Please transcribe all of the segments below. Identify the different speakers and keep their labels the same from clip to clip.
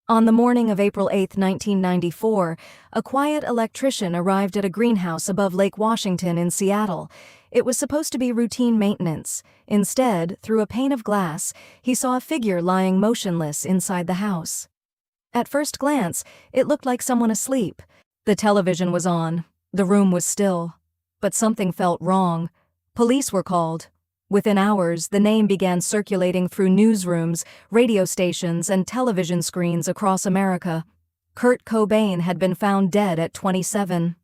Speaker 1: On the morning of April 8, 1994, a quiet electrician arrived at a greenhouse above Lake Washington in Seattle. It was supposed to be routine maintenance. Instead, through a pane of glass, he saw a figure lying motionless inside the house. At first glance, it looked like someone asleep. The television was on. The room was still. But something felt wrong. Police were called. Within hours, the name began circulating through newsrooms, radio stations, and television screens across America. KURT Cobain had been found dead at 27.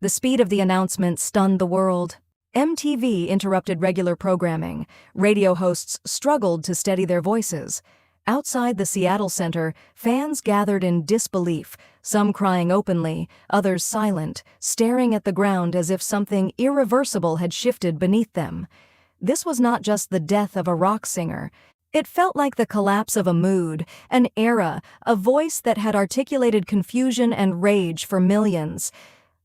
Speaker 1: The speed of the announcement stunned the world. MTV interrupted regular programming. Radio hosts struggled to steady their voices. Outside the Seattle Center, fans gathered in disbelief, some crying openly, others silent, staring at the ground as if something irreversible had shifted beneath them. This was not just the death of a rock singer. It felt like the collapse of a mood, an era, a voice that had articulated confusion and rage for millions.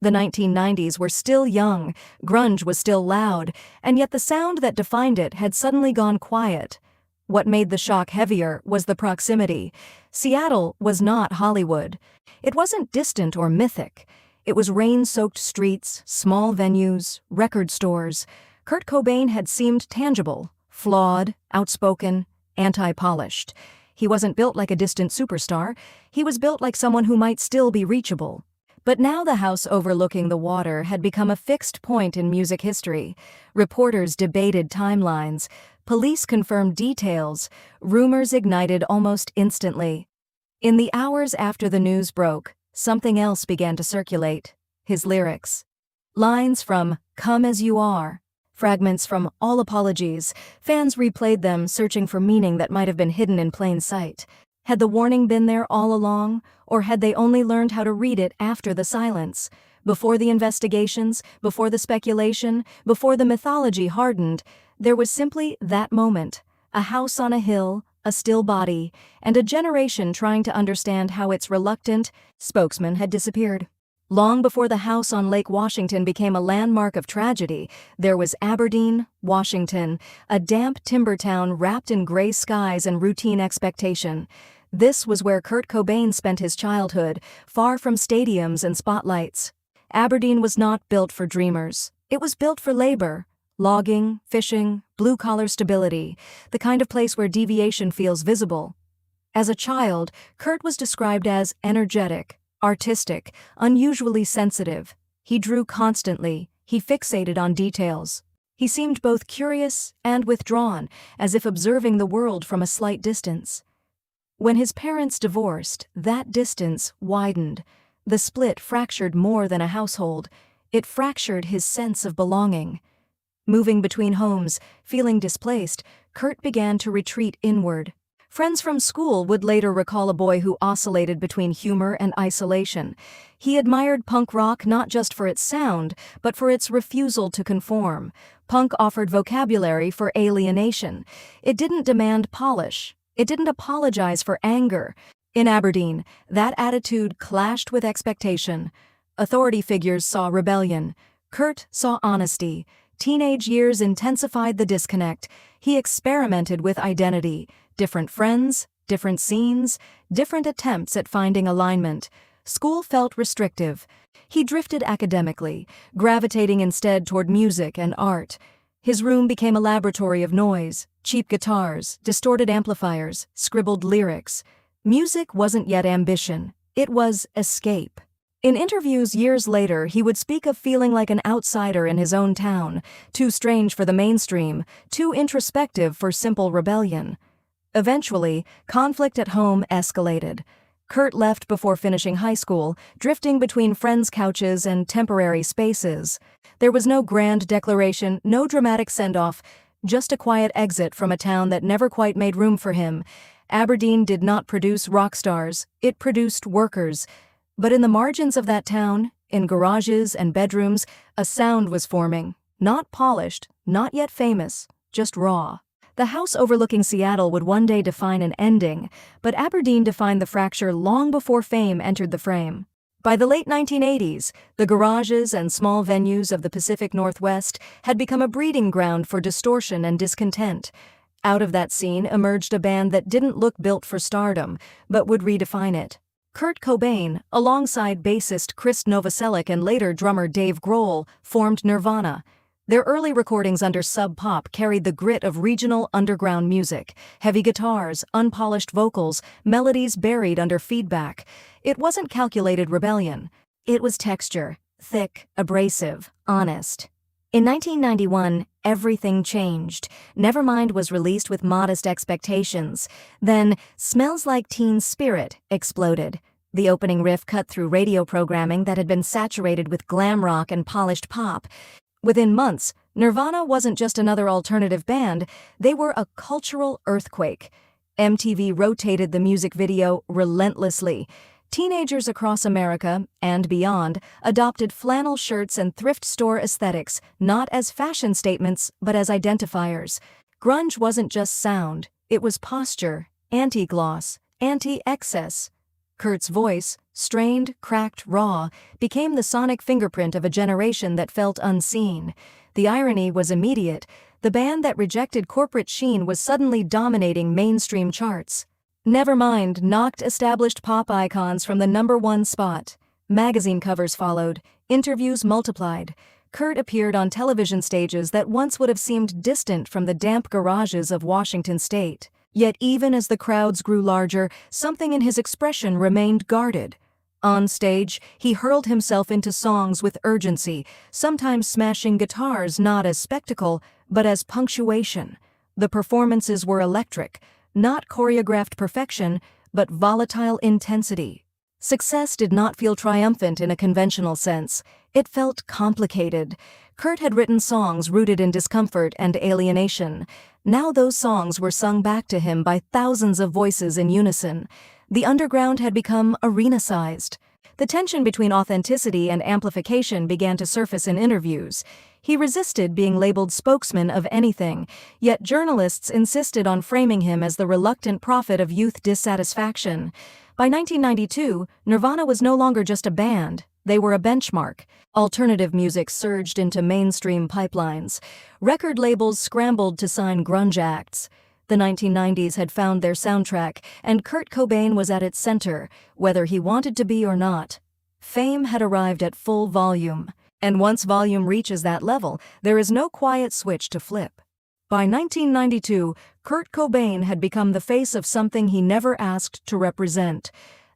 Speaker 1: The 1990s were still young, grunge was still loud, and yet the sound that defined it had suddenly gone quiet. What made the shock heavier was the proximity. Seattle was not Hollywood. It wasn't distant or mythic. It was rain-soaked streets, small venues, record stores. KURT Cobain had seemed tangible, flawed, outspoken, anti-polished. He wasn't built like a distant superstar. He was built like someone who might still be reachable. But now the house overlooking the water had become a fixed point in music history. Reporters debated timelines. Police confirmed details. Rumors ignited almost instantly. In the hours after the news broke, something else began to circulate. His lyrics. Lines from "Come As You Are." Fragments from "All Apologies." Fans replayed them, searching for meaning that might have been hidden in plain sight. Had the warning been there all along, or had they only learned how to read it after the silence? Before the investigations, before the speculation, before the mythology hardened, there was simply that moment, a house on a hill, a still body, and a generation trying to understand how its reluctant spokesman had disappeared. Long before the house on Lake Washington became a landmark of tragedy, there was Aberdeen, Washington, a damp timber town wrapped in gray skies and routine expectation. This was where KURT Cobain spent his childhood, far from stadiums and spotlights. Aberdeen was not built for dreamers. It was built for labor. Logging, fishing, blue-collar stability, the kind of place where deviation feels visible. As a child, KURT was described as energetic, artistic, unusually sensitive. He drew constantly. He fixated on details. He seemed both curious and withdrawn, as if observing the world from a slight distance. When his parents divorced, that distance widened. The split fractured more than a household. It fractured his sense of belonging. Moving between homes, feeling displaced, KURT began to retreat inward. Friends from school would later recall a boy who oscillated between humor and isolation. He admired punk rock not just for its sound, but for its refusal to conform. Punk offered vocabulary for alienation. It didn't demand polish. It didn't apologize for anger. In Aberdeen, that attitude clashed with expectation. Authority figures saw rebellion. KURT saw honesty. Teenage years intensified the disconnect. He experimented with identity. Different friends, different scenes, different attempts at finding alignment. School felt restrictive. He drifted academically, gravitating instead toward music and art. His room became a laboratory of noise, cheap guitars, distorted amplifiers, scribbled lyrics. Music wasn't yet ambition. It was escape. In interviews years later, he would speak of feeling like an outsider in his own town, too strange for the mainstream, too introspective for simple rebellion. Eventually, conflict at home escalated. KURT left before finishing high school, drifting between friends' couches and temporary spaces. There was no grand declaration, no dramatic send-off, just a quiet exit from a town that never quite made room for him. Aberdeen did not produce rock stars, it produced workers. But in the margins of that town, in garages and bedrooms, a sound was forming. Not polished, not yet famous, just raw. The house overlooking Seattle would one day define an ending, but Aberdeen defined the fracture long before fame entered the frame. By the late 1980s, the garages and small venues of the Pacific Northwest had become a breeding ground for distortion and discontent. Out of that scene emerged a band that didn't look built for stardom, but would redefine it. Kurt Cobain, alongside bassist Chris Novoselic and later drummer Dave Grohl, formed Nirvana. Their early recordings under Sub Pop carried the grit of regional underground music, heavy guitars, unpolished vocals, melodies buried under feedback. It wasn't calculated rebellion. It was texture, thick, abrasive, honest. In 1991, everything changed. Nevermind was released with modest expectations. Then, Smells Like Teen Spirit exploded. The opening riff cut through radio programming that had been saturated with glam rock and polished pop. Within months, Nirvana wasn't just another alternative band, they were a cultural earthquake. MTV rotated the music video relentlessly. Teenagers across America, and beyond, adopted flannel shirts and thrift store aesthetics, not as fashion statements, but as identifiers. Grunge wasn't just sound, it was posture, anti-gloss, anti-excess. Kurt's voice, strained, cracked, raw, became the sonic fingerprint of a generation that felt unseen. The irony was immediate. The band that rejected corporate sheen was suddenly dominating mainstream charts. Nevermind knocked established pop icons from the #1 spot. Magazine covers followed, interviews multiplied. Kurt appeared on television stages that once would have seemed distant from the damp garages of Washington state. Yet even as the crowds grew larger, something in his expression remained guarded. On stage, he hurled himself into songs with urgency, sometimes smashing guitars not as spectacle, but as punctuation. The performances were electric, not choreographed perfection, but volatile intensity. Success did not feel triumphant in a conventional sense. It felt complicated. Kurt had written songs rooted in discomfort and alienation. Now those songs were sung back to him by thousands of voices in unison. The underground had become arena-sized. The tension between authenticity and amplification began to surface in interviews. He resisted being labeled spokesman of anything, yet journalists insisted on framing him as the reluctant prophet of youth dissatisfaction. By 1992, Nirvana was no longer just a band, they were a benchmark. Alternative music surged into mainstream pipelines. Record labels scrambled to sign grunge acts. The 1990s had found their soundtrack, and Kurt Cobain was at its center, whether he wanted to be or not. Fame had arrived at full volume, and once volume reaches that level, there is no quiet switch to flip. By 1992, Kurt Cobain had become the face of something he never asked to represent.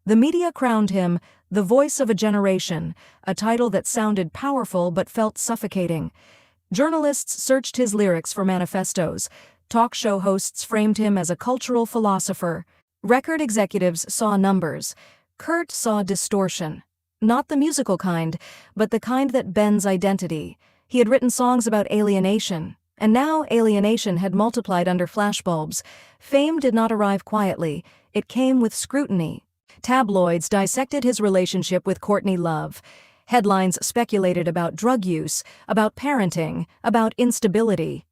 Speaker 1: The media crowned him the voice of a generation, a title that sounded powerful but felt suffocating. Journalists searched his lyrics for manifestos. Talk show hosts framed him as a cultural philosopher. Record executives saw numbers. Kurt saw distortion. Not the musical kind, but the kind that bends identity. He had written songs about alienation, and now alienation had multiplied under flashbulbs. Fame did not arrive quietly. It came with scrutiny. Tabloids dissected his relationship with Courtney Love. Headlines speculated about drug use, about parenting, about instability.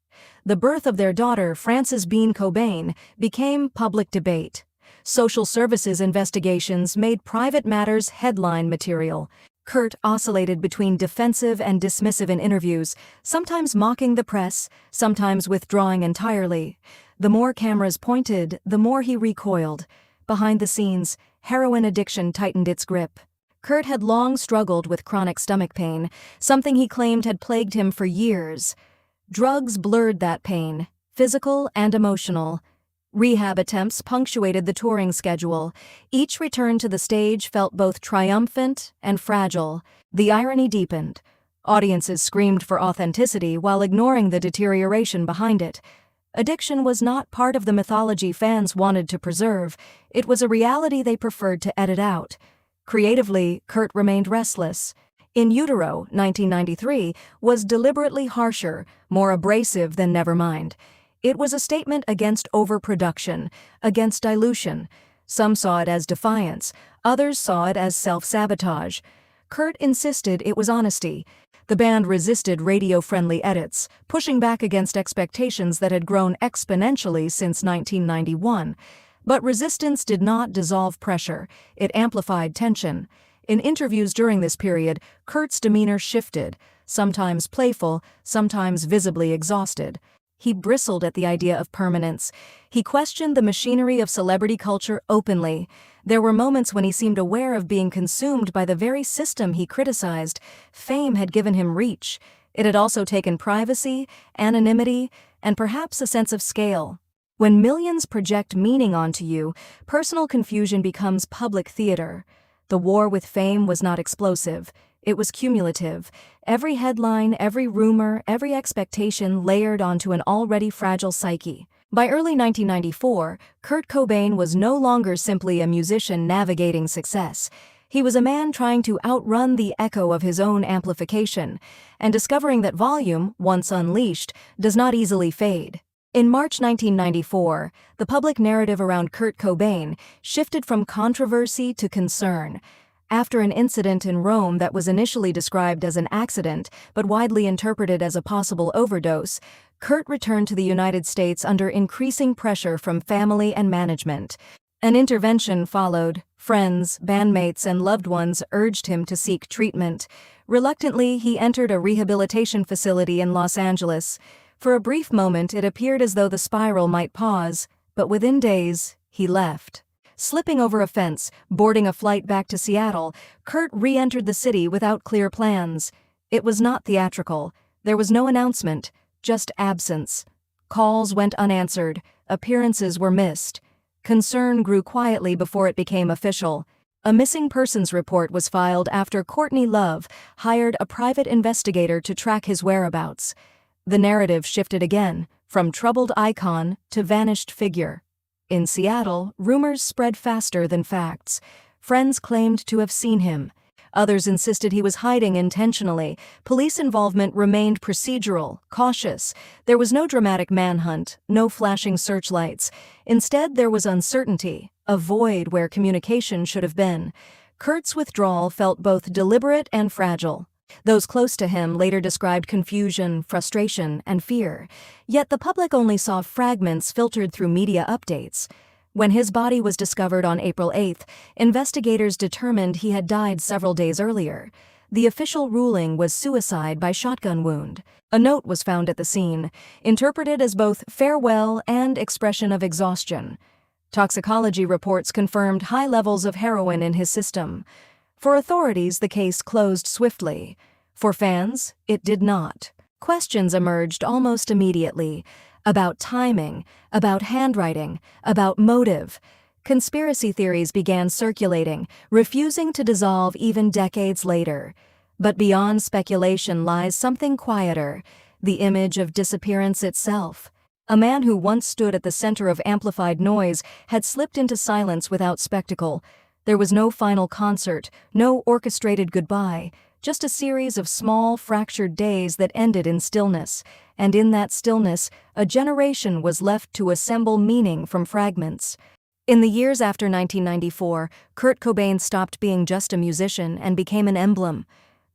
Speaker 1: The birth of their daughter, Frances Bean Cobain, became public debate. Social services investigations made private matters headline material. Kurt oscillated between defensive and dismissive in interviews, sometimes mocking the press, sometimes withdrawing entirely. The more cameras pointed, the more he recoiled. Behind the scenes, heroin addiction tightened its grip. Kurt had long struggled with chronic stomach pain, something he claimed had plagued him for years. Drugs blurred that pain, physical and emotional. Rehab attempts punctuated the touring schedule. Each return to the stage felt both triumphant and fragile. The irony deepened. Audiences screamed for authenticity while ignoring the deterioration behind it. Addiction was not part of the mythology fans wanted to preserve. It was a reality they preferred to edit out. Creatively, Kurt remained restless. In Utero, 1993, was deliberately harsher, more abrasive than Nevermind. It was a statement against overproduction, against dilution. Some saw it as defiance, others saw it as self-sabotage. Kurt insisted it was honesty. The band resisted radio-friendly edits, pushing back against expectations that had grown exponentially since 1991. But resistance did not dissolve pressure, it amplified tension. In interviews during this period, Kurt's demeanor shifted, sometimes playful, sometimes visibly exhausted. He bristled at the idea of permanence. He questioned the machinery of celebrity culture openly. There were moments when he seemed aware of being consumed by the very system he criticized. Fame had given him reach. It had also taken privacy, anonymity, and perhaps a sense of scale. When millions project meaning onto you, personal confusion becomes public theater. The war with fame was not explosive. It was cumulative. Every headline, every rumor, every expectation layered onto an already fragile psyche. By early 1994, Kurt Cobain was no longer simply a musician navigating success. He was a man trying to outrun the echo of his own amplification, and discovering that volume, once unleashed, does not easily fade. In March 1994, the public narrative around Kurt Cobain shifted from controversy to concern. After an incident in Rome that was initially described as an accident but widely interpreted as a possible overdose, Kurt returned to the United States under increasing pressure from family and management. An intervention followed. Friends, bandmates, and loved ones urged him to seek treatment. Reluctantly, he entered a rehabilitation facility in Los Angeles. For a brief moment, it appeared as though the spiral might pause, but within days, he left. Slipping over a fence, boarding a flight back to Seattle, Kurt re-entered the city without clear plans. It was not theatrical. There was no announcement, just absence. Calls went unanswered. Appearances were missed. Concern grew quietly before it became official. A missing persons report was filed after Courtney Love hired a private investigator to track his whereabouts. The narrative shifted again, from troubled icon to vanished figure. In Seattle, rumors spread faster than facts. Friends claimed to have seen him. Others insisted he was hiding intentionally. Police involvement remained procedural, cautious. There was no dramatic manhunt, no flashing searchlights. Instead, there was uncertainty, a void where communication should have been. Kurt's withdrawal felt both deliberate and fragile. Those close to him later described confusion, frustration, and fear. Yet the public only saw fragments filtered through media updates. When his body was discovered on April 8, investigators determined he had died several days earlier. The official ruling was suicide by shotgun wound. A note was found at the scene, interpreted as both farewell and expression of exhaustion. Toxicology reports confirmed high levels of heroin in his system. For authorities, the case closed swiftly. For fans, it did not. Questions emerged almost immediately. About timing, about handwriting, about motive. Conspiracy theories began circulating, refusing to dissolve even decades later. But beyond speculation lies something quieter, the image of disappearance itself. A man who once stood at the center of amplified noise had slipped into silence without spectacle. There was no final concert, no orchestrated goodbye, just a series of small, fractured days that ended in stillness. And in that stillness, a generation was left to assemble meaning from fragments. In the years after 1994, Kurt Cobain stopped being just a musician and became an emblem.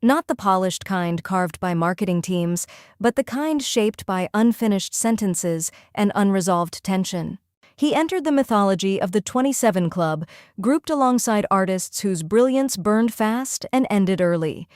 Speaker 1: Not the polished kind carved by marketing teams, but the kind shaped by unfinished sentences and unresolved tension. He entered the mythology of the 27 Club, grouped alongside artists whose brilliance burned fast and ended early.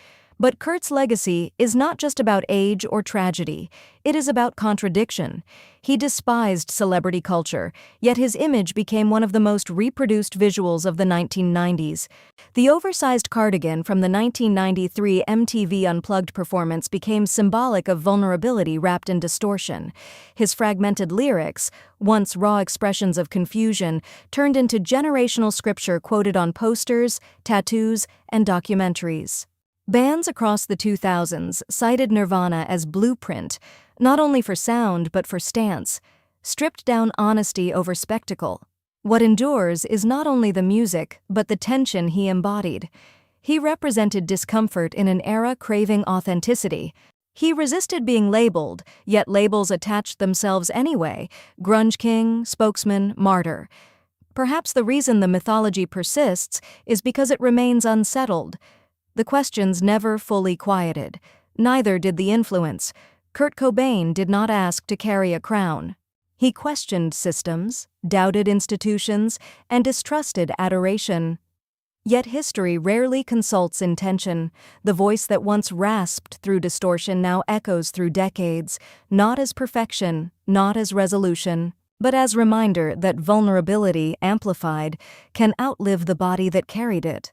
Speaker 1: But Kurt's legacy is not just about age or tragedy, it is about contradiction. He despised celebrity culture, yet his image became one of the most reproduced visuals of the 1990s. The oversized cardigan from the 1993 MTV Unplugged performance became symbolic of vulnerability wrapped in distortion. His fragmented lyrics, once raw expressions of confusion, turned into generational scripture quoted on posters, tattoos, and documentaries. Bands across the 2000s cited Nirvana as blueprint, not only for sound but for stance, stripped down honesty over spectacle. What endures is not only the music but the tension he embodied. He represented discomfort in an era craving authenticity. He resisted being labeled, yet labels attached themselves anyway: grunge king, spokesman, martyr. Perhaps the reason the mythology persists is because it remains unsettled. The questions never fully quieted. Neither did the influence. Kurt Cobain did not ask to carry a crown. He questioned systems, doubted institutions, and distrusted adoration. Yet history rarely consults intention. The voice that once rasped through distortion now echoes through decades, not as perfection, not as resolution, but as reminder that vulnerability, amplified, can outlive the body that carried it.